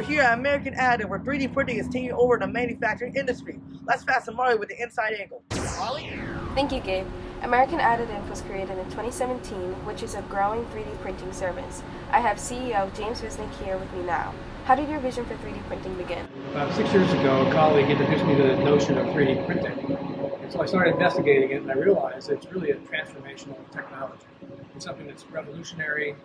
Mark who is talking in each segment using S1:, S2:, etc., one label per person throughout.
S1: We're here at American Additive, where 3D printing is taking over the manufacturing industry. Let's pass to Marley with the inside angle. Marley?
S2: Thank you, Gabe. American Additive was created in 2017, which is a growing 3D printing service. I have CEO James Wisnick here with me now. How did your vision for 3D printing begin?
S3: About 6 years ago, a colleague introduced me to the notion of 3D printing. And so I started investigating it, and I realized it's really a transformational technology. It's something that's revolutionary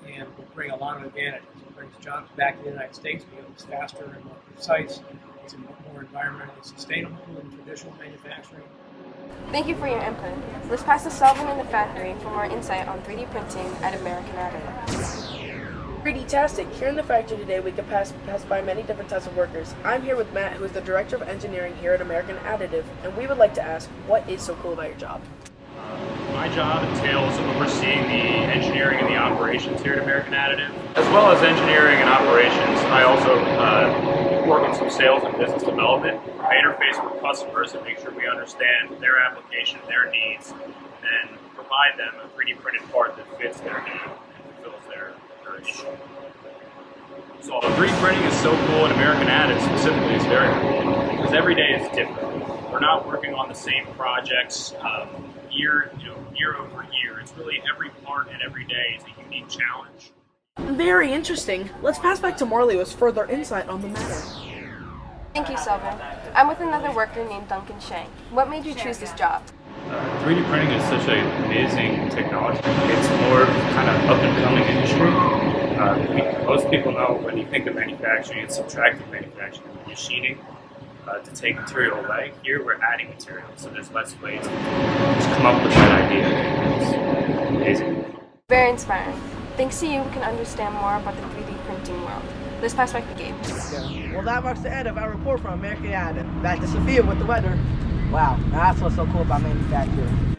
S3: and will bring a lot of advantages. It brings jobs back to the United States because it's faster and more precise. It's more environmentally sustainable than traditional manufacturing.
S2: Thank you for your input. Let's pass to Selvin in the factory for more insight on 3D printing at American Additive.
S4: 3D-tastic. Here in the factory today, we can pass by many different types of workers. I'm here with Matt, who is the Director of Engineering here at American Additive, and we would like to ask, what is so cool about your job?
S5: My job entails overseeing the engineering and the operations here at American Additive. As well as engineering and operations, I also work in some sales and business development. I interface with customers and make sure we understand their application, their needs, and provide them a 3D printed part that fits their need and fulfills their issue. So 3D printing is so cool, and American Additive specifically is very cool because every day is different. We're not working on the same projects year over year. It's really every part and every day is a unique challenge.
S4: Very interesting. Let's pass back to Marley with further insight on the matter.
S2: Thank you, Selvin. I'm with another worker named Duncan Shang. What made you choose this job?
S5: 3D printing is such an amazing technology. It's more kind of up and coming industry. Most people know when you think of manufacturing, it's subtractive manufacturing, machining. To take material away. Here we're adding material, so there's less waste to just come up with that idea. It's amazing.
S2: Very inspiring. Thanks to you, we can understand more about the 3D printing world. Let's pass back to Gabe.
S1: Well, that marks the end of our report from American Additive. Back to Sophia with the weather. Wow, that's what's so cool about manufacturing.